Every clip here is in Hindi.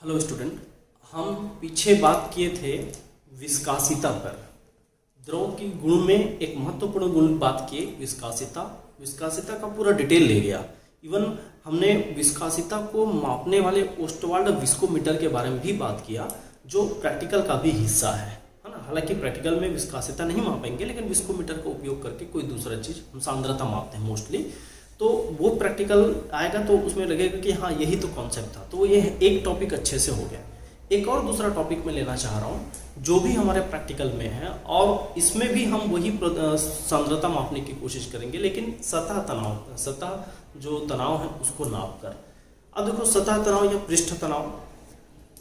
हेलो स्टूडेंट, हम पीछे बात किए थे विस्कासिता पर। द्रव की गुण में एक महत्वपूर्ण गुण बात किए विस्कासिता। विस्कासिता का पूरा डिटेल ले गया। इवन हमने विस्कासिता को मापने वाले ओस्टवाल्ड विस्कोमीटर के बारे में भी बात किया, जो प्रैक्टिकल का भी हिस्सा है ना। हालांकि प्रैक्टिकल में विस्कासिता नहीं मापेंगे, लेकिन विस्कोमीटर का उपयोग करके कोई दूसरा चीज़ हम सांद्रता मापते हैं मोस्टली। तो वो प्रैक्टिकल आएगा तो उसमें लगेगा कि हाँ यही तो कॉन्सेप्ट था। तो ये एक टॉपिक अच्छे से हो गया। एक और दूसरा टॉपिक मैं लेना चाह रहा हूँ जो भी हमारे प्रैक्टिकल में है, और इसमें भी हम वही सांद्रता मापने की कोशिश करेंगे, लेकिन सतह तनाव, सतह जो तनाव है उसको नाप कर। अब देखो, सतह तनाव या पृष्ठ तनाव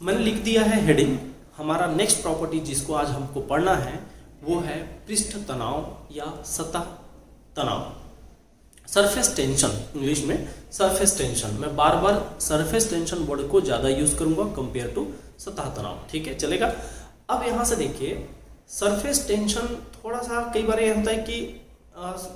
मैंने लिख दिया है हेडिंग। हमारा नेक्स्ट प्रॉपर्टी जिसको आज हमको पढ़ना है वो है पृष्ठ तनाव या सतह तनाव, सरफेस टेंशन। इंग्लिश में सरफेस टेंशन। मैं बार बार सरफेस टेंशन वर्ड को ज़्यादा यूज करूंगा कंपेयर टू सतह तनाव। ठीक है, चलेगा। अब यहाँ से देखिए, सरफेस टेंशन थोड़ा सा कई बार ये होता है कि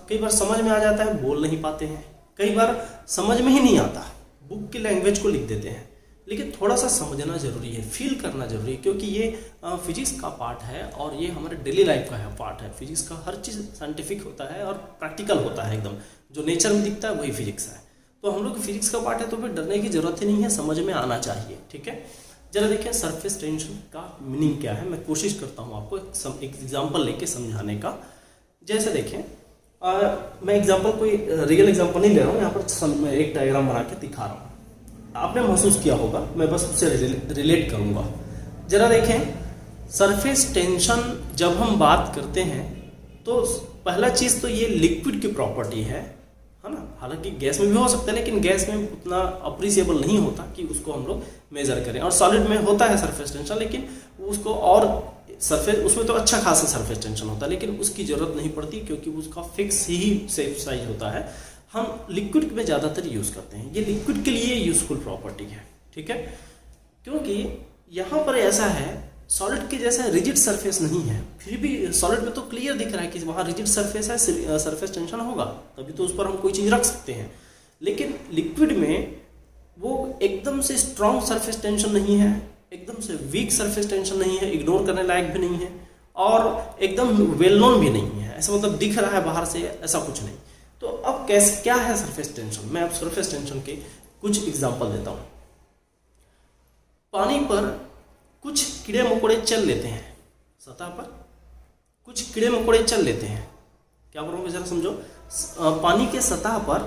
कई बार समझ में आ जाता है, बोल नहीं पाते हैं। कई बार समझ में ही नहीं आता, बुक की लैंग्वेज को लिख देते हैं। लेकिन थोड़ा सा समझना जरूरी है, फील करना जरूरी है, क्योंकि ये फिजिक्स का पार्ट है और ये हमारे डेली लाइफ का है पार्ट है। फिजिक्स का हर चीज़ साइंटिफिक होता है और प्रैक्टिकल होता है एकदम। जो नेचर में दिखता है वही फिजिक्स है। तो हम लोग फिजिक्स का पार्ट है, तो फिर डरने की जरूरत ही नहीं है, समझ में आना चाहिए। ठीक है, जरा देखिए सरफेस टेंशन का मीनिंग क्या है। मैं कोशिश करता हूँ आपको एक एग्जाम्पल लेके समझाने का। जैसे देखें, मैं एग्जाम्पल कोई रियल एग्जाम्पल नहीं ले रहा हूँ, यहाँ पर एक डायग्राम बना के दिखा रहा हूँ। आपने महसूस किया होगा, मैं बस उससे रिलेट करूंगा। जरा देखें, सरफेस टेंशन जब हम बात करते हैं तो पहला चीज तो ये लिक्विड की प्रॉपर्टी है ना। हालांकि गैस में भी हो सकता है, लेकिन गैस में उतना अप्रिसिएबल नहीं होता कि उसको हम लोग मेजर करें। और सॉलिड में होता है सरफेस टेंशन, लेकिन उसको और सरफेस उसमें तो अच्छा खासा सरफेस टेंशन होता है, लेकिन उसकी जरूरत नहीं पड़ती क्योंकि उसका फिक्स ही सेफ साइज होता है। हम लिक्विड में ज़्यादातर यूज करते हैं। ये लिक्विड के लिए यूजफुल प्रॉपर्टी है। ठीक है, क्योंकि यहाँ पर ऐसा है, सॉलिड के जैसा रिजिड सरफेस नहीं है। फिर भी सॉलिड में तो क्लियर दिख रहा है कि वहाँ रिजिड सरफेस है, सरफेस टेंशन होगा, तभी तो उस पर हम कोई चीज़ रख सकते हैं। लेकिन लिक्विड में वो एकदम से स्ट्रॉन्ग सरफेस टेंशन नहीं है, एकदम से वीक सरफेस टेंशन नहीं है, इग्नोर करने लायक भी नहीं है, और एकदम वेल नोन भी नहीं है। ऐसा मतलब दिख रहा है बाहर से, ऐसा कुछ नहीं। तो अब कैसे क्या है सरफेस टेंशन? मैं अब सरफेस टेंशन के कुछ एग्जांपल देता हूं। पानी पर कुछ कीड़े मकोड़े चल लेते हैं, सतह पर कुछ कीड़े मकोड़े चल लेते हैं। क्या करोगे जरा समझो। पानी के सतह पर,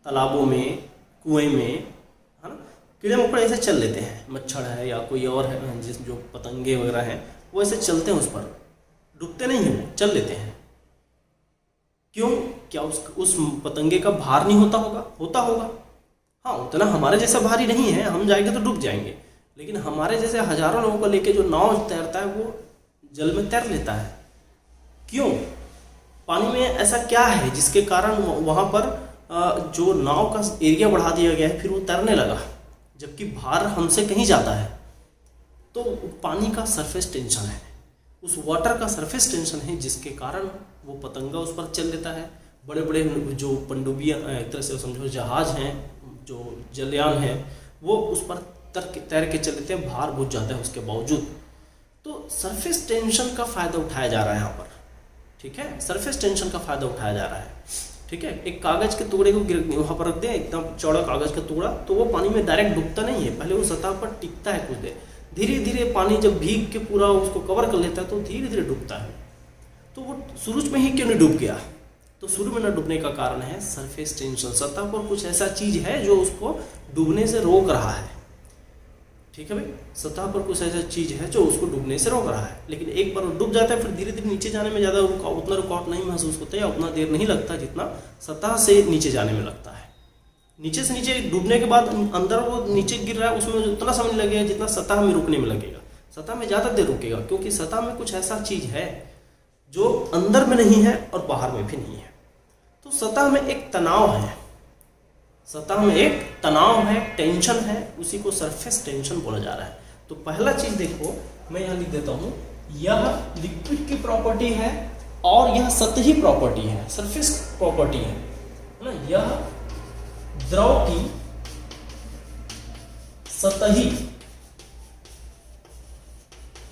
तालाबों में, कुएं में, है ना, कीड़े मकोड़े ऐसे चल लेते हैं। मच्छर है या कोई और है, जिस जो पतंगे वगैरह हैं, वो ऐसे चलते हैं, उस पर डूबते नहीं हैं, चल लेते हैं। क्यों? क्या उस पतंगे का भार नहीं होता होगा? होता होगा, हाँ, उतना हमारे जैसा भारी नहीं है, हम जाएंगे तो डूब जाएंगे। लेकिन हमारे जैसे हजारों लोगों को लेके जो नाव तैरता है वो जल में तैर लेता है। क्यों? पानी में ऐसा क्या है जिसके कारण वहां पर जो नाव का एरिया बढ़ा दिया गया है, फिर वो तैरने लगा, जबकि भार हमसे कहीं जाता है। तो पानी का सरफेस टेंशन है, उस वाटर का सरफेस टेंशन है, जिसके कारण वो पतंगा उस पर चल लेता है। बड़े बड़े जो पनडुब्बियाँ, एक तरह से समझो जहाज हैं, जो जलयान हैं, वो उस पर तैर के चल लेते हैं, भार बुझ जाता है उसके बावजूद। तो सरफेस टेंशन का फायदा उठाया जा रहा है यहाँ पर। ठीक है, सरफेस टेंशन का फायदा उठाया जा रहा है। ठीक है, एक कागज के टुकड़े को वहाँ पर रख दें, एकदम चौड़ा कागज का टुकड़ा, तो वो पानी में डायरेक्ट डूबता नहीं है, पहले वो सतह पर टिकता है कुछ देर। धीरे धीरे पानी जब भीग के पूरा उसको कवर कर लेता है तो धीरे धीरे डूबता है। तो वो शुरू में ही क्यों नहीं डूब गया? तो शुरू में न डूबने का कारण है सरफेस टेंशन। सतह पर कुछ ऐसा चीज है जो उसको डूबने से रोक रहा है। ठीक है भाई, सतह पर कुछ ऐसा चीज है जो उसको डूबने से रोक रहा है। लेकिन एक बार डूब जाता है, फिर धीरे धीरे नीचे जाने में ज़्यादा उतना रुकावट नहीं महसूस होता है, या उतना देर नहीं लगता जितना सतह से नीचे जाने में लगता है। नीचे से नीचे डूबने के बाद अंदर वो नीचे गिर रहा है, उसमें उतना समय लगेगा जितना सतह में रुकने में लगेगा। सतह में ज़्यादा देर रुकेगा, क्योंकि सतह में कुछ ऐसा चीज है जो अंदर में नहीं है और बाहर में भी नहीं है। तो सतह में एक तनाव है, सतह में एक तनाव है, टेंशन है, उसी को सरफेस टेंशन बोला जा रहा है। तो पहला चीज देखो, मैं यहाँ लिख देता हूँ, यह लिक्विड की प्रॉपर्टी है और यह सतही प्रॉपर्टी है, सरफेस प्रॉपर्टी है ना। यह द्रव की सतही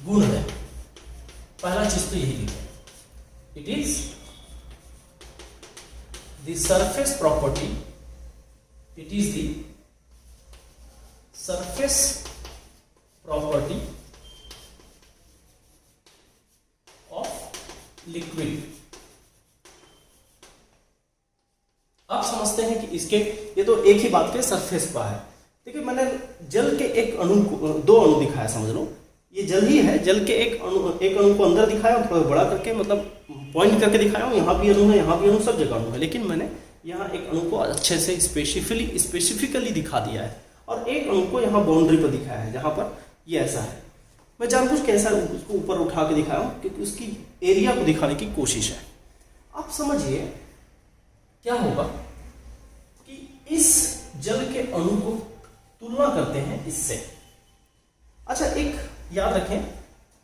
गुण है। पहला चीज तो यही लिखें, it is the surface property, it is the surface property of liquid. आप समझते हैं कि इसके ये तो एक ही बात के सरफेस पर है। देखिए मैंने जल के एक अणु को, दो अणु दिखाया, समझ लो ये जल ही है, जल के एक अणु को अंदर दिखाया और थोड़ा बड़ा करके मतलब पॉइंट करके दिखाया हूँ, यहाँ भी अणु है, यहाँ भी अणु, सब जगह अणु है, लेकिन मैंने यहाँ एक अणु को अच्छे से स्पेसिफिकली दिखा दिया है और एक अणु को यहाँ बाउंड्री पर दिखाया है जहाँ पर ये ऐसा है। मैं जानबूझ के ऐसा उसको ऊपर उठा के दिखाया हूँ क्योंकि उसकी एरिया को दिखाने की कोशिश है। आप समझिए क्या होगा कि इस जल के अणु को तुलना करते हैं इससे। अच्छा एक याद रखें,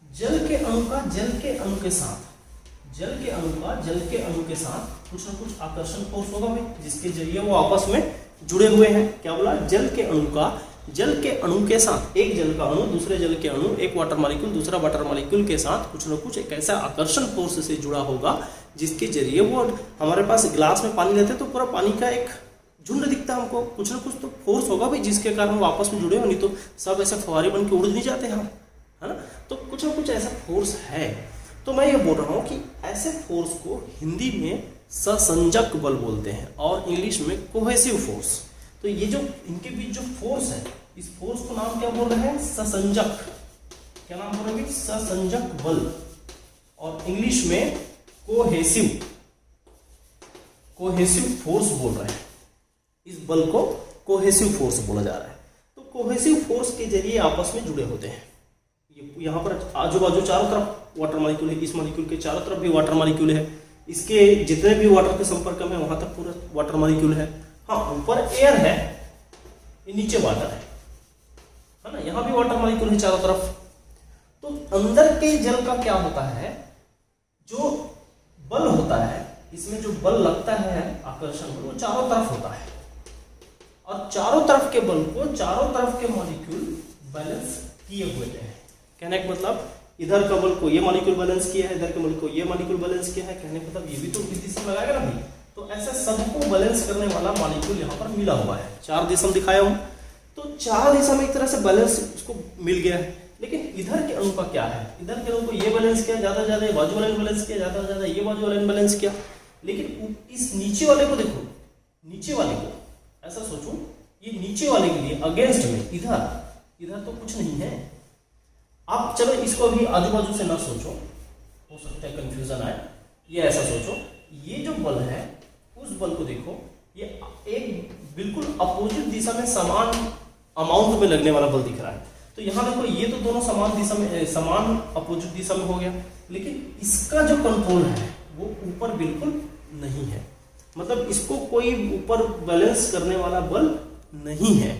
जल के अणु का जल के अणु के साथ, जल के अणु का जल के अणु के साथ कुछ ना कुछ आकर्षण फोर्स होगा भी, जिसके जरिए वो आपस में जुड़े हुए हैं। क्या बोला? जल के अणु का जल के अणु के साथ, एक जल का अणु दूसरे जल के अणु, एक वाटर मॉलिक्यूल दूसरा वाटर मॉलिक्यूल के साथ कुछ ना कुछ एक ऐसा आकर्षण फोर्स से जुड़ा होगा जिसके जरिए वो, हमारे पास गिलास में पानी लेते हैं तो पूरा पानी का एक झुंड दिखता है हमको, कुछ ना कुछ तो फोर्स होगा भाई जिसके कारण वो आपस में जुड़े हो, नहीं तो सब ऐसे फुहारे बन के उड़ नहीं जाते हम, है ना। तो कुछ ना कुछ ऐसा फोर्स है। तो मैं ये बोल रहा हूँ कि ऐसे फोर्स को हिंदी में ससंजक बल बोलते हैं और इंग्लिश में कोहेसिव फोर्स। तो ये जो इनके बीच जो फोर्स है, इस फोर्स को नाम क्या बोल रहे हैं? ससंजक। क्या नाम बोल रहे हैं? ससंजक बल, और इंग्लिश में कोहेसिव फोर्स बोल रहे हैं। इस बल को कोहेसिव फोर्स बोला जा रहा है। तो कोहेसिव फोर्स के जरिए आपस में जुड़े होते हैं। ये यहाँ पर आजू बाजू चारों तरफ वाटर मॉलिक्यूल है, इस मॉलिक्यूल के चारों तरफ भी वाटर मॉलिक्यूल है, इसके जितने भी वाटर के संपर्क में वहां तक पूरा वाटर मॉलिक्यूल है। हाँ, ऊपर एयर है, ये नीचे वाटर है ना, यहाँ भी वाटर मॉलिक्यूल है चारों तरफ। तो अंदर के जल का क्या होता है? जो बल होता है, इसमें जो बल लगता है आकर्षण बल, वो चारों तरफ होता है और चारों तरफ के बल को चारों तरफ के मॉलिक्यूल बैलेंस किए हुए हैं। कहने का मतलब इधर का बल को ये मॉलिक्यूल बैलेंस किया है, इधर के बल को ये मॉलिक्यूल बैलेंस किया है। कहने का मतलब ये भी तो इस दिशा में लगाएगा ना भाई। तो ऐसा सबको बैलेंस करने वाला मॉलिक्यूल यहाँ पर मिला हुआ है। चार दिशा दिखाया हूँ, तो चार दिशा में एक तरह से बैलेंस उसको मिल गया है। लेकिन इधर के अणु का क्या है? इधर के अणु को ये बैलेंस किया, ज्यादा ज्यादा बाजू वाले ने बैलेंस किया, ज्यादा ज्यादा ये बाजू वाले ने बैलेंस किया। लेकिन इस नीचे वाले को देखो, नीचे वाले को ऐसा सोचो, ये नीचे वाले के लिए अगेंस्ट में इधर तो कुछ नहीं है। आप चलो इसको अभी आजू बाजू से ना सोचो, हो सकता है कंफ्यूजन आए। ये ऐसा सोचो, ये जो बल है उस बल को देखो, ये एक बिल्कुल अपोजिट दिशा में समान अमाउंट में लगने वाला बल दिख रहा है। तो यहाँ देखो, ये तो दोनों समान दिशा में, समान अपोजिट दिशा में हो गया, लेकिन इसका जो कंट्रोल है वो ऊपर बिल्कुल नहीं है। मतलब इसको कोई ऊपर बैलेंस करने वाला बल नहीं है।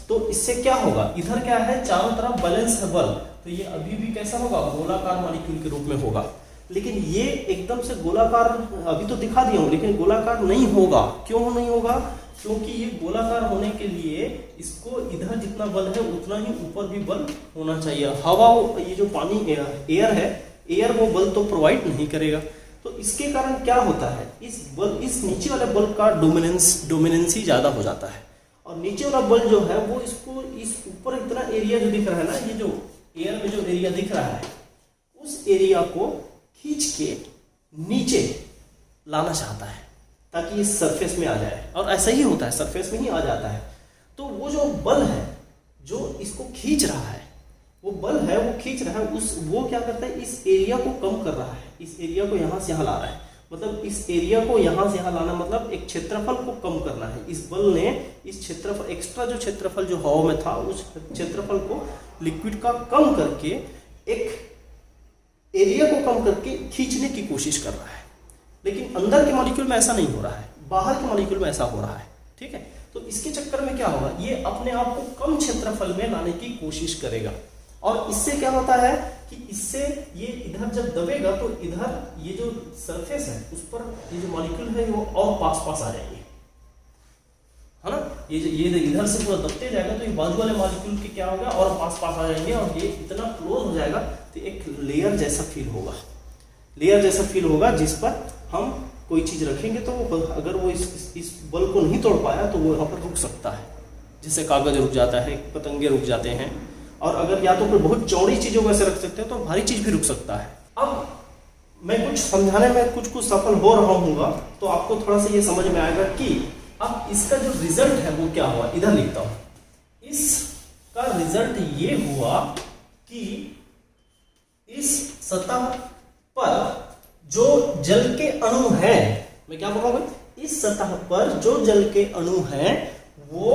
तो इससे क्या होगा? इधर क्या है? चारों तरफ बैलेंस है बल, तो ये अभी भी कैसा होगा? गोलाकार मॉलिक्यूल के रूप में होगा। लेकिन ये एकदम से गोलाकार अभी तो दिखा दिया हूं, लेकिन गोलाकार नहीं होगा। क्यों नहीं होगा? क्योंकि ये गोलाकार होने के लिए इसको इधर जितना बल है उतना ही ऊपर भी बल होना चाहिए। हवा, ये जो पानी एयर है, एयर वो बल तो प्रोवाइड नहीं करेगा। तो इसके कारण क्या होता है? इस नीचे वाले बल का डोमिनेंसी ज्यादा हो जाता है, और नीचे वाला बल जो है वो इसको, इस ऊपर इतना एरिया जो दिख रहा है ना, ये जो एयर में जो एरिया दिख रहा है, उस एरिया को खींच के नीचे लाना चाहता है ताकि ये सरफेस में आ जाए। और ऐसा ही होता है, सरफेस में ही आ जाता है। तो वो जो बल है जो इसको खींच रहा है, वो बल है वो खींच रहा है, वो क्या करता है? इस एरिया को कम कर रहा है, इस एरिया को यहाँ से यहाँ ला रहा है। मतलब इस एरिया को यहाँ से यहाँ लाना मतलब एक क्षेत्रफल को कम करना है। इस बल ने इस क्षेत्रफल, एक्स्ट्रा जो क्षेत्रफल जो हवा में था, उस क्षेत्रफल को लिक्विड का कम करके, एक एरिया को कम करके खींचने की कोशिश कर रहा है। लेकिन अंदर के मॉलिक्यूल में ऐसा नहीं हो रहा है, बाहर के मॉलिक्यूल में ऐसा हो रहा है। ठीक है, तो इसके चक्कर में क्या होगा? ये अपने आप को कम क्षेत्रफल में लाने की कोशिश करेगा, और इससे क्या होता है कि इससे ये इधर जब दबेगा तो इधर ये जो सरफेस है उस पर ये जो मॉलिक्यूल है वो और पास पास आ जाएंगे। है ना। ये इधर से पूरा दबते जाएगा तो ये बाजू वाले मॉलिक्यूल के क्या होगा और पास पास आ जाएंगे और ये इतना क्लोज हो जाएगा तो एक लेयर जैसा फील होगा, लेयर जैसा फील होगा जिस पर हम कोई चीज रखेंगे तो अगर वो इस बल को नहीं तोड़ पाया तो वो यहाँ पर रुक सकता है, जैसे कागज रुक जाता है, पतंगे रुक जाते हैं। और अगर या तो कोई बहुत चौड़ी चीजों को ऐसे रख सकते हैं तो भारी चीज भी रुक सकता है। अब मैं कुछ समझाने में कुछ सफल हो रहा हूँगा तो आपको थोड़ा सा ये समझ में आएगा कि अब इसका जो रिजल्ट है वो क्या हुआ। इधर लिखता हूं, इसका रिजल्ट ये हुआ कि इस सतह पर जो जल के अणु हैं, मैं क्या बोल रहा हूं, इस सतह पर जो जल के अणु हैं वो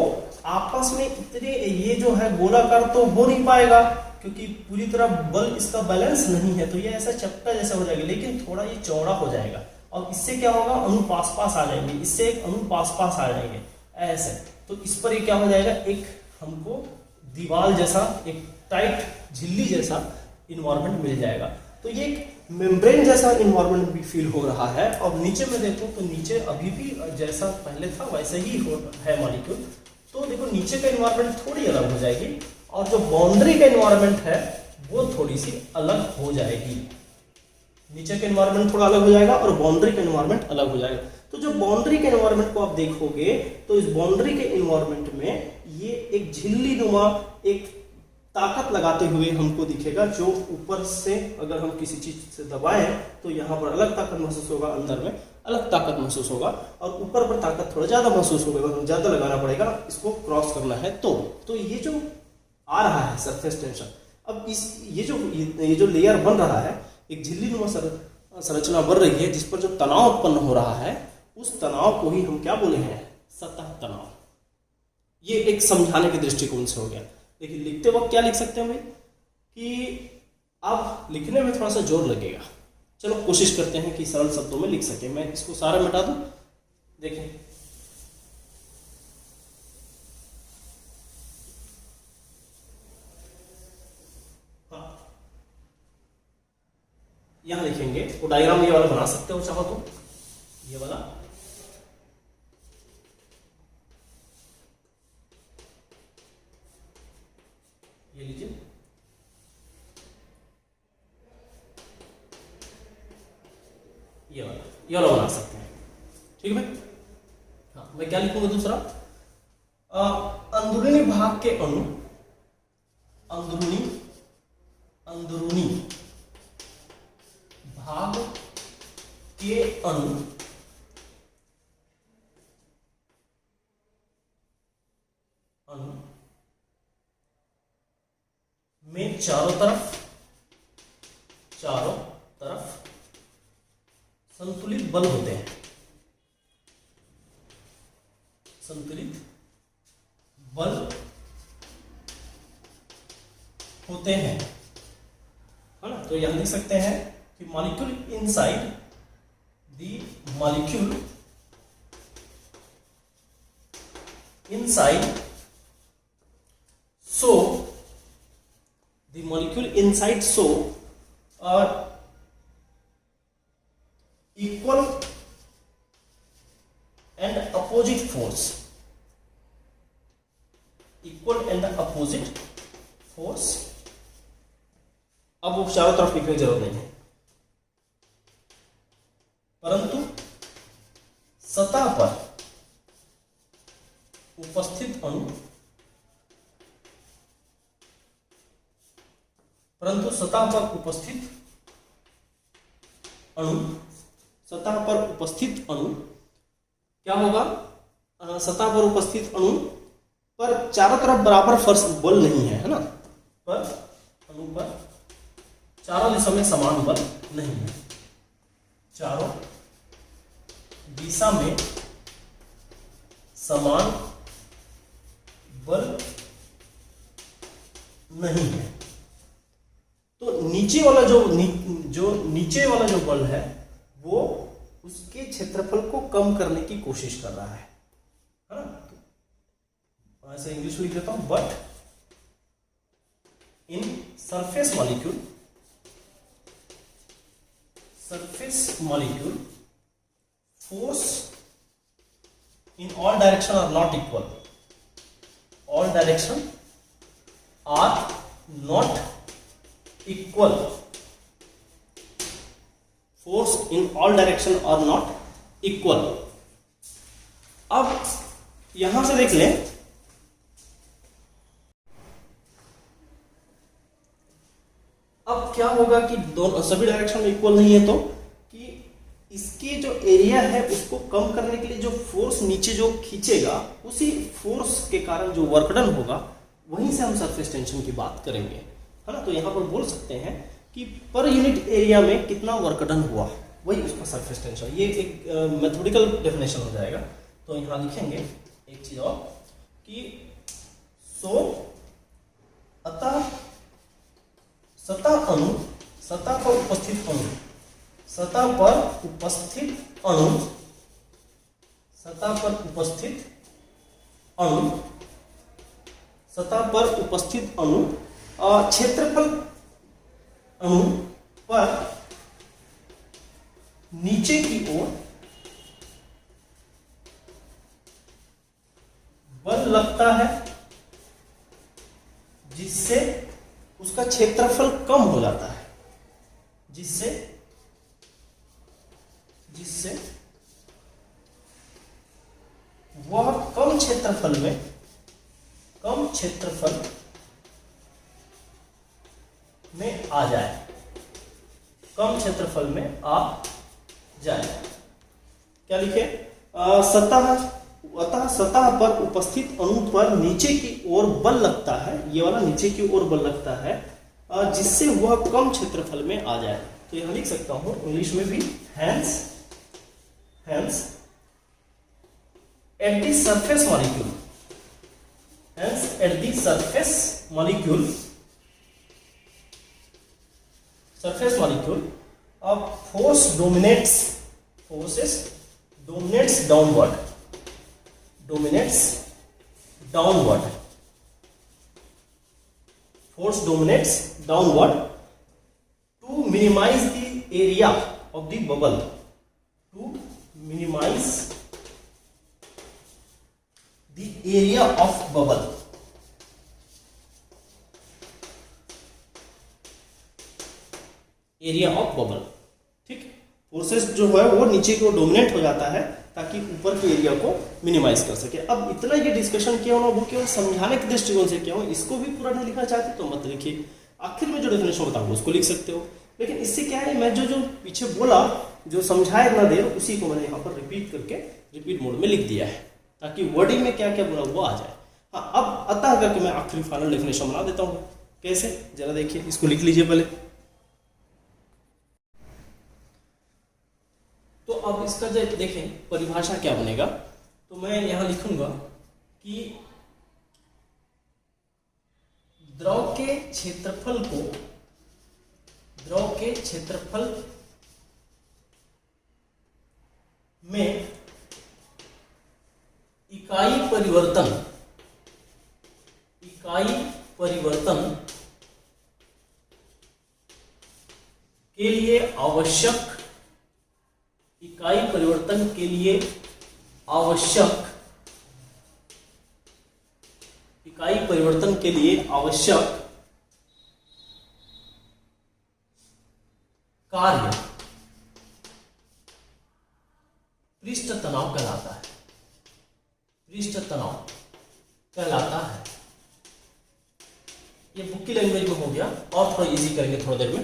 आपस में इतने, ये जो है गोलाकार तो हो नहीं पाएगा क्योंकि पूरी तरह बल इसका बैलेंस नहीं है, तो ये ऐसा चपटा जैसा हो जाएगा, लेकिन थोड़ा ये चौड़ा हो जाएगा और इससे क्या होगा, अणु पास पास आ जाएंगे, इससे एक अणु पास पास आ जाएंगे ऐसे। तो इस पर ये क्या हो जाएगा, एक हमको दीवार जैसा, एक टाइट झिल्ली जैसा इन्वायरमेंट मिल जाएगा। तो ये एक मेम्ब्रेन जैसा इन्वायरमेंट भी फील हो रहा है। और नीचे में देखो तो नीचे अभी भी जैसा पहले था वैसे ही है मॉलिक्यूल। तो देखो नीचे का इन्वायरमेंट थोड़ी अलग हो जाएगी और जो बाउंड्री का इन्वायरमेंट है वो थोड़ी सी अलग हो जाएगी। नीचे का इन्वायरमेंट थोड़ा अलग हो जाएगा और बाउंड्री का इन्वायरमेंट अलग हो जाएगा। तो जो बाउंड्री के इन्वायरमेंट को आप देखोगे तो इस बाउंड्री के इन्वायरमेंट में ये एक झिल्ली नुमा एक ताकत लगाते हुए हमको दिखेगा, जो ऊपर से अगर हम किसी चीज से दबाएं तो यहाँ पर अलग ताकत महसूस होगा, अंदर में अलग ताकत महसूस होगा और ऊपर पर ताकत थोड़ा ज्यादा महसूस होगा, ज्यादा लगाना पड़ेगा इसको क्रॉस करना है। तो ये जो आ रहा है सरफेस टेंशन, अब ये जो लेयर बन रहा है, एक झिल्ली नुमा संरचना बन रही है जिस पर जो तनाव उत्पन्न हो रहा है उस तनाव को ही हम क्या बोले हैं, सतह तनाव। ये एक समझाने के दृष्टिकोण से हो गया। लेकिन लिखते वक्त क्या लिख सकते हैं भाई कि अब लिखने में थोड़ा सा जोर लगेगा। चलो कोशिश करते हैं कि सरल शब्दों में लिख सके। मैं इसको सारा मिटा दूं, देखें यहां लिखेंगे तो डायग्राम ये वाला बना सकते हो चाहो तो, ये वाला ये लीजिए, ये वाला बना सकते हैं, ठीक है भाई। हाँ, मैं क्या लिखूंगा दूसरा, अंदरूनी भाग के अणु, अंदरूनी भाग के अणु में चारों तरफ संतुलित बल होते हैं, संतुलित बल होते हैं, है ना। तो यहां लिख सकते हैं कि molecule inside the molecule inside so the molecule inside so are equal and opposite force, equal and opposite force। अब वो चारों तरफ लिखने की जरूरत नहीं है, परंतु सतह पर उपस्थित अणु, परंतु सतह पर उपस्थित अणु क्या होगा, सतह पर उपस्थित अणु पर चारों तरफ बराबर फोर्स बल नहीं है, है ना। पर अणु पर चारों दिशा में समान बल नहीं है, चारों दिशा में समान बल नहीं है। तो नीचे वाला नीचे वाला जो बल है वो उसके क्षेत्रफल को कम करने की कोशिश कर रहा है ना। तो ऐसे इंग्लिश में लिख देता हूं, but in surface molecule force in all direction are not equal. All direction are not equal. Force in all direction are not equal. अब यहां से देख लें, अब क्या होगा कि दोनों सभी डायरेक्शन में इक्वल नहीं है, तो कि इसके जो एरिया है उसको कम करने के लिए जो फोर्स नीचे जो खींचेगा, उसी फोर्स के कारण जो वर्क डन होगा, वहीं से हम सरफेस टेंशन की बात करेंगे, है ना। तो यहाँ पर बोल सकते हैं कि पर यूनिट एरिया में कितना वर्क डन हुआ, वही उसका सरफेस टेंशन। ये एक मैथमेटिकल डेफिनेशन हो जाएगा। तो यहाँ लिखेंगे एक चीज और कि सो अतः सतह अणु, सतह पर उपस्थित अणु, सतह पर उपस्थित अणु, सतह पर उपस्थित अणु, सतह पर उपस्थित अणु क्षेत्रफल अणु पर नीचे की ओर बल लगता है, जिससे उसका क्षेत्रफल कम हो जाता है, जिससे वह कम क्षेत्रफल में आ जाए, कम क्षेत्रफल में आ जाए। क्या लिखे? अतः सतह पर उपस्थित अणु पर नीचे की ओर बल लगता है, ये वाला नीचे की ओर बल लगता है, जिससे वह कम क्षेत्रफल में आ जाए। तो यहां लिख सकता हूं इंग्लिश में भी, hence at the surface molecule, hence at the surface molecule force dominates downward, force dominates downward to minimize the area of the bubble, to minimize the area of bubble, area of bubble. ठीक, फोर्सेस जो है वो नीचे की ओर डोमिनेट हो जाता है ताकि ऊपर के एरिया को मिनिमाइज कर सके। अब इतना ये डिस्कशन किया ना, वो केवल समझाने के दृष्टिकोण से किया हूं, इसको भी पूरा नहीं लिखना चाहते तो मत लिखिए, आखिर में जो डेफिनेशन बताऊंगा उसको लिख सकते हो। लेकिन इससे क्या है, मैं जो पीछे बोला, जो समझाया इतना देर, उसी को मैंने यहाँ पर रिपीट मोड में लिख दिया है, ताकि वर्डिंग में क्या क्या बोला वो आ जाए। हाँ, अब अतः करके मैं आखिरी फाइनल डेफिनेशन बना देता हूँ। कैसे, जरा देखिए, इसको लिख लीजिए पहले। तो अब इसका जब देखें परिभाषा क्या बनेगा, तो मैं यहां लिखूंगा कि द्रव के क्षेत्रफल में इकाई परिवर्तन के लिए आवश्यक, इकाई परिवर्तन के लिए आवश्यक कार्य पृष्ठ तनाव कहलाता है, ये बुक की लैंग्वेज में हो गया, और थोड़ा इजी करेंगे थोड़ी देर में।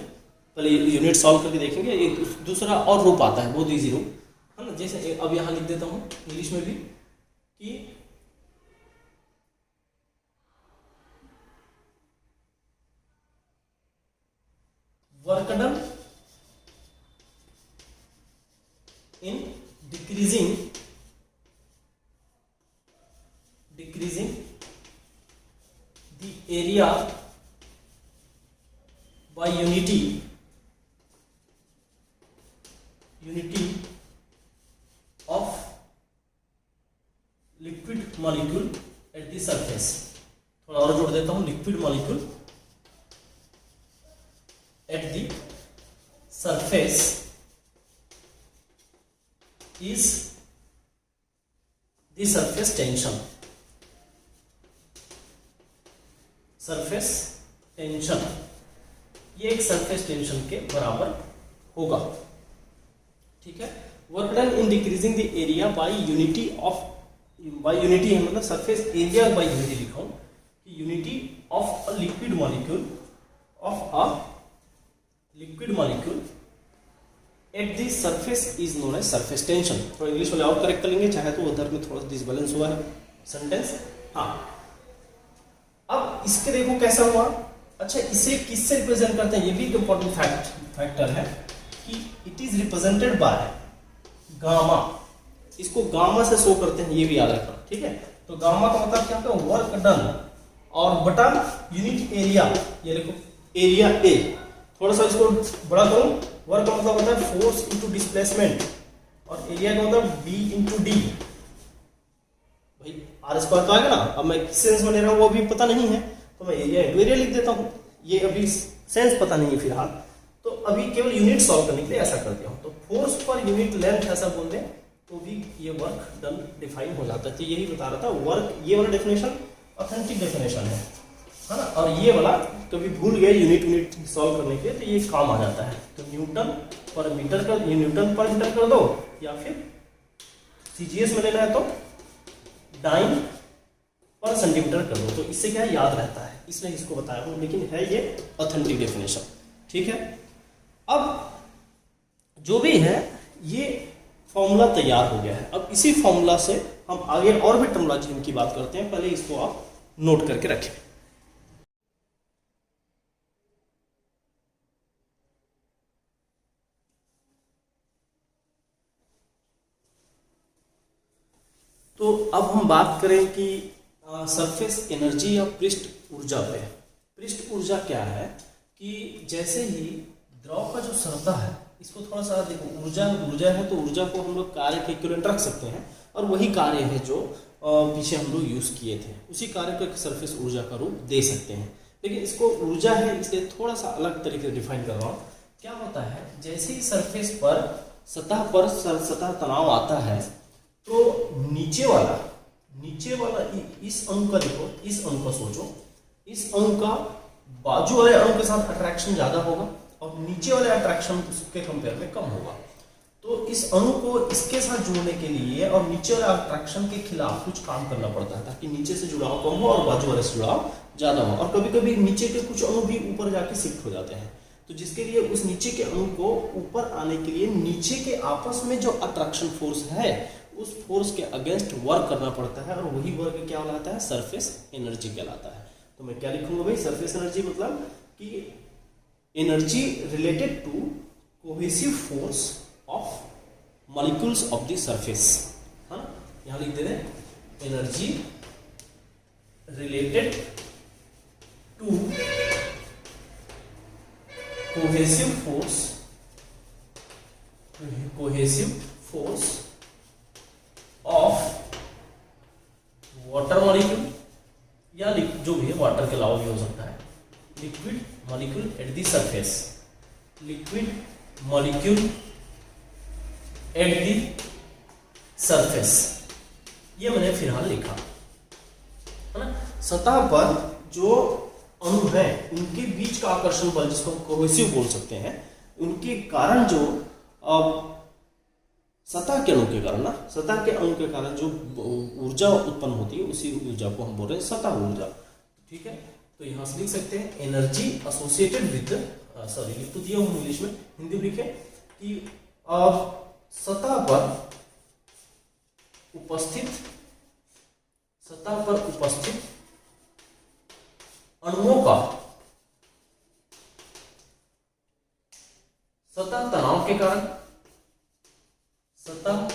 पहले यूनिट सॉल्व करके देखेंगे, एक दूसरा और रूप आता है, बहुत इजी रूप है ना। जैसे अब यहां लिख देता हूं इंग्लिश में भी कि work done in decreasing the area by unity of liquid molecule at the surface। थोड़ा और जोड़ देता हूं, liquid molecule at the surface is is surface tension. Surface tension ये एक सरफेस टेंशन के बराबर होगा। ठीक है, work done in decreasing the area by unity of, by unity है मतलब सरफेस एरिया बाय यूनिटी लिखा हूं कि unity of a liquid molecule, of a liquid molecule at the surface is known as surface tension. थोड़ा इंग्लिश वाले और करेक्ट कर लेंगे चाहे तो, उधर में थोड़ा डिसबैलेंस हुआ है सेंटेंस। हाँ, अब इसके देखो कैसा हुआ। अच्छा, इसे किससे रिप्रेजेंट करते हैं, ये भी इंपॉर्टेंट फैक्टर है कि it is represented by gamma. इसको गामा से शो करते हैं, ये भी याद रखना। ठीक है, तो गामा का मतलब क्या होता है, वर्क डन, और बटा यूनिट एरिया, ये देखो एरिया ए। थोड़ा सा इसको बड़ा करूं, वर्क का मतलब होता है फोर्स इनटू डिस्प्लेसमेंट, और एरिया का मतलब डी इनटू डी। भाई आर स्क्वायर तो आएगा ना, अब मैं किस सेंस में ले रहा हूं वो भी पता नहीं है, तो मैं एरिया इंटू एरिया लिख देता हूं। ये अभी सेंस पता नहीं है फिलहाल, तो अभी केवल यूनिट सॉल्व करने के लिए ऐसा कर दिया हूं। तो फोर्स पर यूनिट लेंथ ऐसा बोल दें तो भी ये वर्क डन डिफाइन हो जाता है। तो यही बता रहा था, वर्क ये वाला डेफिनेशन ऑथेंटिक डेफिनेशन है ना, और ये वाला कभी भूल गए यूनिट सॉल्व करने के लिए तो ये काम आ जाता है। तो न्यूटन पर मीटर कर, ये न्यूटन पर मीटर कर दो, या फिर सीजीएस में लेना है तो डाइन पर सेंटीमीटर कर दो, तो इससे क्या याद रहता है, इसलिए इसको बताया हूं, लेकिन है ये ऑथेंटिक डेफिनेशन। ठीक है, अब जो भी है ये फॉर्मूला तैयार हो गया है। अब इसी फॉर्मूला से हम आगे और भी टर्मिनोलॉजी की बात करते हैं, पहले इसको आप नोट करके रखें। तो अब हम बात करें कि सरफेस एनर्जी या पृष्ठ ऊर्जा पे। पृष्ठ ऊर्जा क्या है कि जैसे ही द्रव का जो सतह है, इसको थोड़ा सा देखो, ऊर्जा है तो ऊर्जा को हम लोग कार्य के इक्विवेलेंट रख सकते हैं, और वही कार्य है जो पीछे हम लोग यूज किए थे, उसी कार्य को सरफेस ऊर्जा का रूप दे सकते हैं। लेकिन इसको ऊर्जा है इसलिए थोड़ा सा अलग तरीके से डिफाइन कर रहा हूँ। क्या होता है, जैसे ही सरफेस पर सतह तनाव आता है तो नीचे वाला इस अंक का देखो, इस अंक का सोचो, इस अंक का बाजू वाले अंक के साथ अट्रैक्शन ज्यादा होगा और नीचे वाले अट्रैक्शन उसके कंपेयर में कम होगा। तो इस अणु को इसके साथ जुड़ने के लिए और नीचे वाले अट्रैक्शन के खिलाफ कुछ काम करना पड़ता है, ताकि नीचे से जुड़ाव कम हो और बाजू वाले से जुड़ाव ज्यादा हो। और कभी कभी नीचे के कुछ अणु भी ऊपर जाके शिफ्ट हो जाते हैं, तो जिसके लिए उस नीचे के अणु को ऊपर आने के लिए नीचे के आपस में जो अट्रैक्शन फोर्स है, उस फोर्स के अगेंस्ट वर्क करना पड़ता है, और वही वर्क क्या कहलाता है, सरफेस एनर्जी कहलाता है। तो मैं क्या लिखूंगा भाई, सरफेस एनर्जी मतलब कि energy related to cohesive force of molecules of the surface, है ना, यहां लिख दे रहे energy related to cohesive force of water molecule, या जो भी है वाटर के अलावा भी हो सकता है, liquid molecule at the surface, liquid molecule at the surface, ये मैंने फिलहाल लिखा है ना। सतह पर जो अणु है उनके बीच का आकर्षण बल, जिसको हम कोहेसिव बोल सकते हैं, उनके कारण जो सतह के अणु के कारण ना, सतह के अणु के कारण जो ऊर्जा उत्पन्न होती है, उसी ऊर्जा को हम बोल रहे हैं सतह ऊर्जा। ठीक है, तो यहां से लिख सकते हैं एनर्जी एसोसिएटेड विद, सॉरी लिख तो दिया हूं इंग्लिश में, हिंदी में लिखे कि सतह पर उपस्थित अणुओं का सतह तनाव के कारण, सतह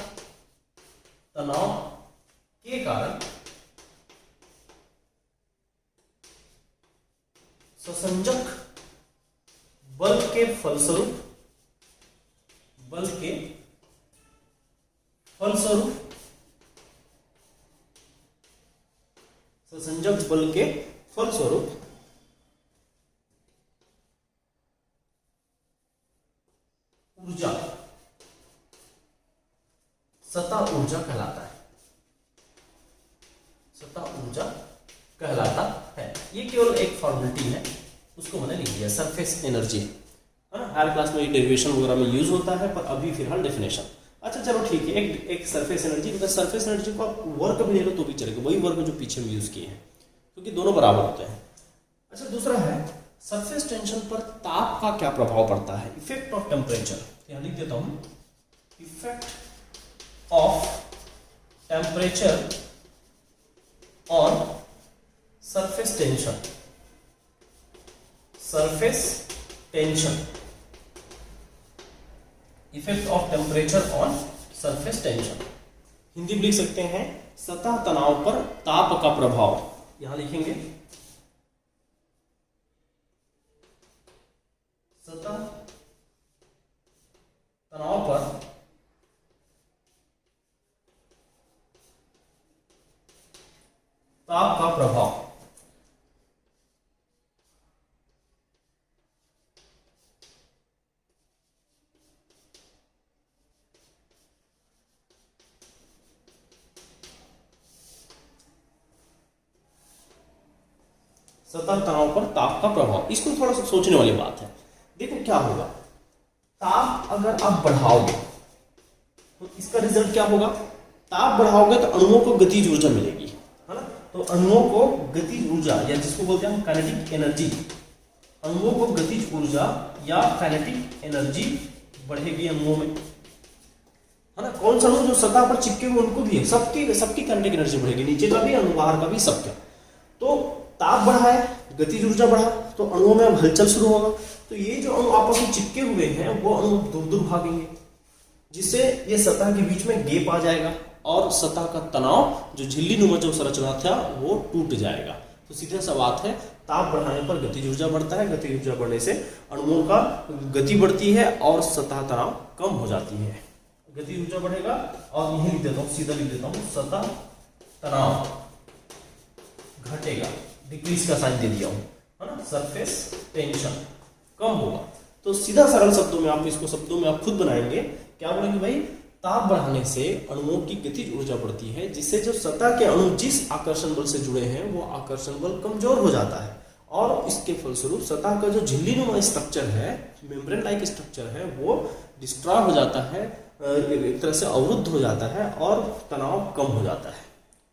तनाव के कारण ससंजक बल के फलस्वरूप ससंजक बल के फलस्वरूप ऊर्जा सतह ऊर्जा कहलाता है। ऊर्जा कहलाता है। ये केवल एक फॉर्मेलिटी है, उसको मैंने लिख दिया, सरफेस एनर्जी, है ना। हायर क्लास में डेरिवेशन वगैरह में यूज होता है, पर अभी फिलहाल डेफिनेशन। अच्छा चलो ठीक है, एक सरफेस एनर्जी, मतलब सरफेस एनर्जी को आप वर्क भी ले लो तो भी चलेगा, वही वर्क जो पीछे में यूज किए हैं, क्योंकि दोनों बराबर होते हैं। अच्छा दूसरा है सरफेस टेंशन पर ताप का क्या प्रभाव पड़ता है, इफेक्ट ऑफ टेम्परेचर। यहां लिख देता हूं, effect of temperature on surface tension, surface tension, effect of temperature on surface tension. Hindi में लिख सकते हैं सतह तनाव पर ताप का प्रभाव। यहां लिखेंगे सतह तनाव पर ताप का प्रभाव। सतह तनाव पर ताप का प्रभाव, इसको थोड़ा सा सोचने वाली बात है। देखो क्या होगा, ताप अगर आप बढ़ाओगे तो इसका रिजल्ट क्या होगा, ताप बढ़ाओगे तो अणुओं को गतिज ऊर्जा मिलेगी, है ना। तो अणुओं को गतिज ऊर्जा, या जिसको बोलते हैं हम काइनेटिक एनर्जी, अणुओं को गतिज ऊर्जा या काइनेटिक एनर्जी बढ़ेगी अणुओं में, है ना। कौन सा अणु जो सतह पर चिपके हुए उनको भी है, सबकी काइनेटिक एनर्जी बढ़ेगी, नीचे का भी अणु बाहर का भी, सबका। तो ताप बढ़ा है, गतिज ऊर्जा बढ़ा, तो अणुओं में अब हलचल शुरू होगा। तो ये जो अणु आपस में चिपके हुए हैं वो अणु दूर दूर भागेंगे, जिससे ये सतह के बीच में गैप आ जाएगा और सतह का तनाव, जो झिल्ली नुमा जो संरचना था, वो टूट जाएगा। तो सीधा सा बात है, ताप बढ़ाने पर गतिज ऊर्जा बढ़ता है, गतिज ऊर्जा बढ़ने से अणुओं का गति बढ़ती है और सतह तनाव कम हो जाती है। गतिज ऊर्जा बढ़ेगा, और यही लिख देता हूँ, सीधा लिख देता हूँ, सतह तनाव घटेगा, डिक्रीज का साइन दे दिया हूं, है ना। सरफेस टेंशन कम होगा। तो सीधा सरल शब्दों में आप इसको शब्दों में आप खुद बनाएंगे, क्या बोलेंगे भाई, ताप बढ़ाने से अणुओं की गतिज ऊर्जा बढ़ती है, जिससे जो सतह के अणु जिस आकर्षण बल से जुड़े हैं वो आकर्षण बल कमजोर हो जाता है, और इसके फलस्वरूप सतह का जो झिल्लीनुमा स्ट्रक्चर है, मेम्ब्रेन लाइक स्ट्रक्चर है, वो डिस्ट्रॉय हो जाता है, एक तरह से अवरुद्ध हो जाता है, और तनाव कम हो जाता है,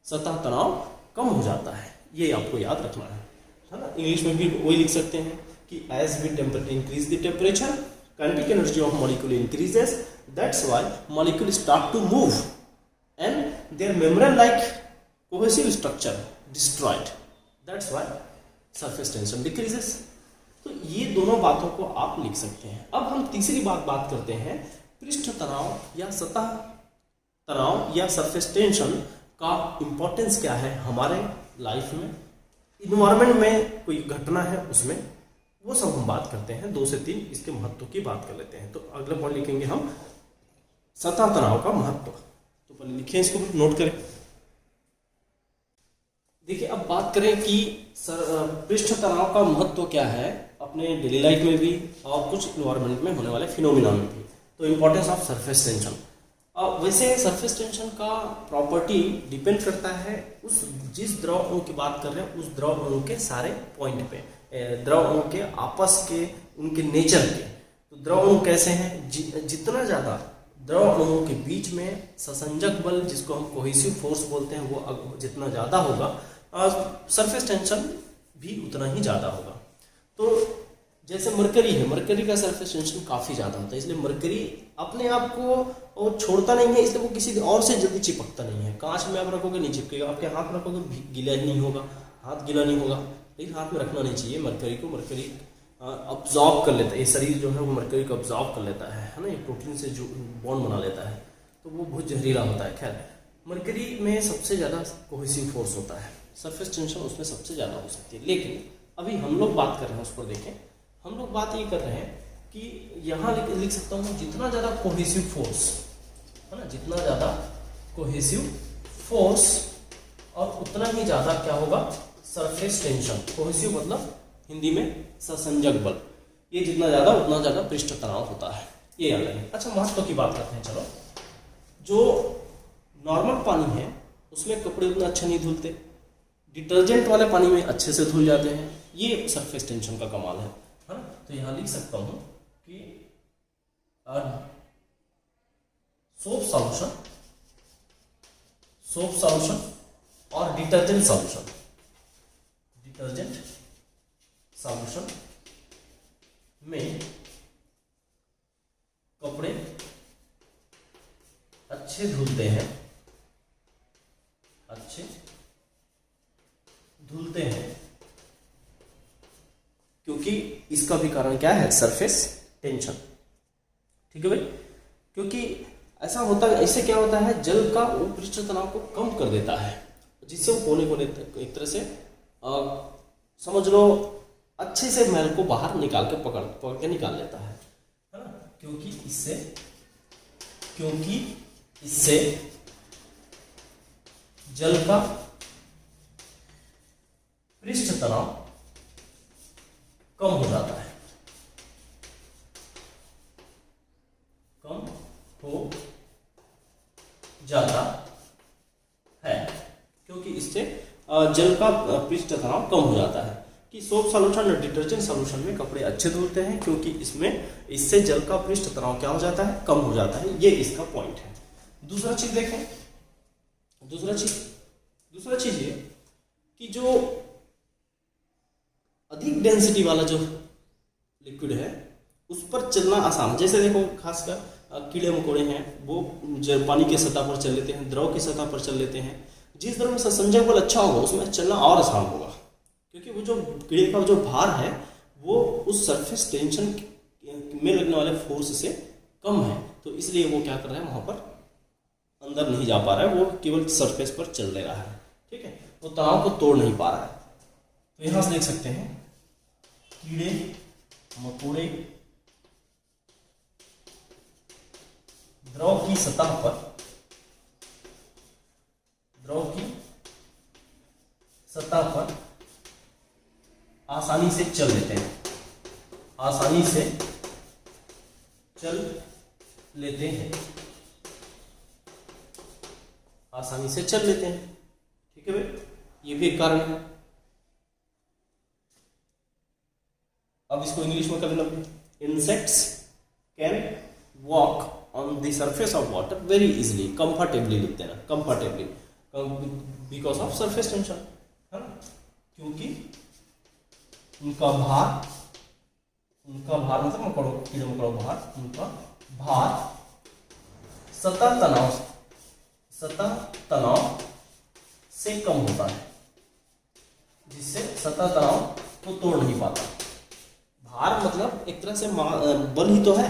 सतह तनाव कम हो जाता है। ये आपको याद रखना है ना। इंग्लिश में भी वही लिख सकते हैं कि as we increase the temperature, kinetic energy of molecule increases, that's why molecule start to move and their membrane like cohesive structure destroyed, that's why surface tension decreases. तो ये दोनों बातों को आप लिख सकते हैं। अब हम तीसरी बात करते हैं, पृष्ठ तनाव या सतह तनाव या सरफेस टेंशन का इंपॉर्टेंस क्या है हमारे लाइफ में, इन्वायरमेंट में कोई घटना है उसमें, वो सब हम बात करते हैं। 2 से 3 इसके महत्व की बात कर लेते हैं। तो अगला पॉइंट लिखेंगे हम, सतह तनाव का महत्व। तो पहले लिखें, इसको नोट करें। देखिए अब बात करें कि पृष्ठ तनाव का महत्व क्या है अपने डेली लाइफ में भी और कुछ इन्वायरमेंट में होने वाले फिनोमिना में भी। तो इंपॉर्टेंस ऑफ सरफेस टेंशन। वैसे सरफेस टेंशन का प्रॉपर्टी डिपेंड करता है उस जिस द्रव अणु की बात कर रहे हैं उस द्रव अणु के सारे पॉइंट पे, द्रव अणु के आपस के उनके नेचर के। तो द्रव अणु कैसे हैं, जितना ज्यादा द्रव अणुओं के बीच में ससंजक बल, जिसको हम कोहेसिव फोर्स बोलते हैं, वो जितना ज्यादा होगा, सरफेस टेंशन भी उतना ही ज्यादा होगा। तो जैसे मरकरी है, मरकरी का सरफेस टेंशन काफी ज्यादा होता है, इसलिए मरकरी अपने आप को छोड़ता नहीं है, इसलिए वो किसी और से जल्दी चिपकता नहीं है। कांच में आप रखोगे नहीं चिपकेगा, आपके हाथ में रखोगे गीला ही नहीं होगा, हाथ गीला नहीं होगा, लेकिन हाथ में रखना नहीं चाहिए मरकरी को। मरकरी अब्जॉर्ब कर लेता है, ये शरीर जो है वो मरकरी को अब्जॉर्ब कर लेता है ना, ये प्रोटीन से जो बॉन्ड बना लेता है, तो वो बहुत जहरीला होता है। खैर, मरकरी में सबसे ज्यादा कोहेसिव फोर्स होता है, सरफेस टेंशन उसमें सबसे ज्यादा हो सकती है। लेकिन अभी हम लोग बात कर रहे हैं, उस पर देखें, हम लोग बात ये कर रहे हैं कि यहाँ लिख सकता हूँ, जितना ज्यादा कोहेसिव फोर्स है ना, जितना ज्यादा कोहेसिव फोर्स और उतना ही ज्यादा क्या होगा, सरफेस टेंशन। कोहेसिव मतलब हिंदी में ससंजक बल, ये जितना ज्यादा उतना ज्यादा पृष्ठ तनाव होता है, ये याद रखें। अच्छा, महत्व की बात करते हैं। चलो, जो नॉर्मल पानी है उसमें कपड़े उतना अच्छा नहीं धुलते, डिटर्जेंट वाले पानी में अच्छे से धुल जाते हैं। ये सरफेस टेंशन का कमाल है ना। तो यहां लिख सकता हूं कि सोप सॉल्यूशन और डिटर्जेंट सॉल्यूशन में कपड़े अच्छे धुलते हैं क्योंकि इसका भी कारण क्या है, सरफेस टेंशन। ठीक है भाई, क्योंकि ऐसा होता है, इससे क्या होता है, जल का वो पृष्ठ तनाव को कम कर देता है, जिससे वो कोने एक तरह से समझ लो अच्छे से मैल को बाहर निकाल के पकड़ के निकाल लेता है ना। क्योंकि इससे जल का पृष्ठ तनाव कम हो जाता है, क्योंकि इससे जल का पृष्ठ तनाव कम हो जाता है। कि सोप सॉल्यूशन और डिटर्जेंट सॉल्यूशन में कपड़े अच्छे धुलते हैं क्योंकि इससे जल का पृष्ठ तनाव क्या हो जाता है, कम हो जाता है। ये इसका पॉइंट है। दूसरा चीज देखें, दूसरा चीज ये कि जो अधिक डेंसिटी वाला जो लिक्विड है उस पर चलना आसान, जैसे देखो खासकर कीड़े मकोड़े हैं वो पानी की सतह पर चल लेते हैं, द्रव की सतह पर चल लेते हैं। जिस द्रव में संसंजक बल अच्छा होगा उसमें चलना और आसान होगा, क्योंकि वो जो कीड़े का जो भार है वो उस सरफेस टेंशन में लगने वाले फोर्स से कम है, तो इसलिए वो क्या कर रहा है, वहां पर अंदर नहीं जा पा रहा है, वो केवल सरफेस पर चल ले रहा है। ठीक है, वो तनाव को तोड़ नहीं पा रहा है। तो यहां से देख सकते हैं कीड़े मकोड़े द्रव की सतह पर आसानी से चल लेते हैं, ठीक है भाई, ये भी एक कारण है। अब इसको इंग्लिश में कर लेना, insects can walk on the surface of water very easily, comfortably लिखते हैं ना, comfortably because of surface tension, है ना। क्योंकि उनका भार मतलब कीड़े मकोड़ों भार, उनका भार सतह तनाव से कम होता है, जिससे सतह तनाव को तोड़ नहीं पाता। भार मतलब एक तरह से बल ही तो है,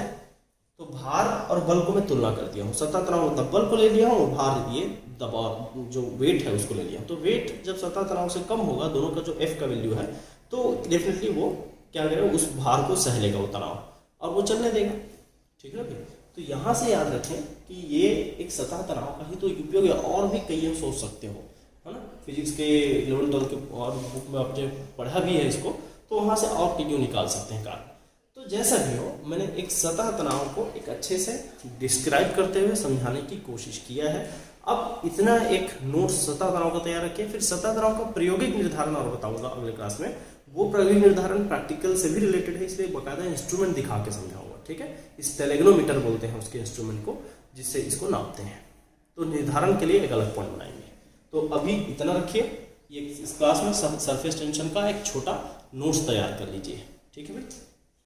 तो भार और बल को मैं तुलना कर दिया हूँ। सतह तनाव मतलब बल को ले लिया हूँ, भार ये दबाव जो वेट है उसको ले लिया हूँ। तो वेट जब सतह तनाव से कम होगा, दोनों का जो F का वैल्यू है, तो डेफिनेटली वो क्या करेगा, उस भार को सह लेगा वो तनाव और वो चलने देगा। ठीक है भाई, तो यहाँ से याद रखें कि ये एक सतह तनाव का ही तो उपयोग है, और भी कई हम सोच सकते हो, है ना। फिजिक्स के 11th 12th के और बुक में आपने पढ़ा भी है इसको, तो वहाँ से और क्यों निकाल सकते हैं कारण। तो जैसा भी हो, मैंने एक सतह तनाव को एक अच्छे से डिस्क्राइब करते हुए समझाने की कोशिश किया है। अब इतना एक नोट सतह तनाव का तैयार रखिए, फिर सतह तनाव का प्रायोगिक निर्धारण और बताऊंगा अगले क्लास में। वो प्रायोगिक निर्धारण प्रैक्टिकल से भी रिलेटेड है, इसलिए बकायदा इंस्ट्रूमेंट दिखा के समझाऊंगा। ठीक है, स्टेलेग्नोमीटर बोलते हैं उसके इंस्ट्रूमेंट को, जिससे इसको नापते हैं। तो निर्धारण के लिए एक अलग पॉइंट बनाएंगे। तो अभी इतना रखिए, ये इस क्लास में सरफेस टेंशन का एक छोटा नोट्स तैयार कर लीजिए। ठीक है भाई।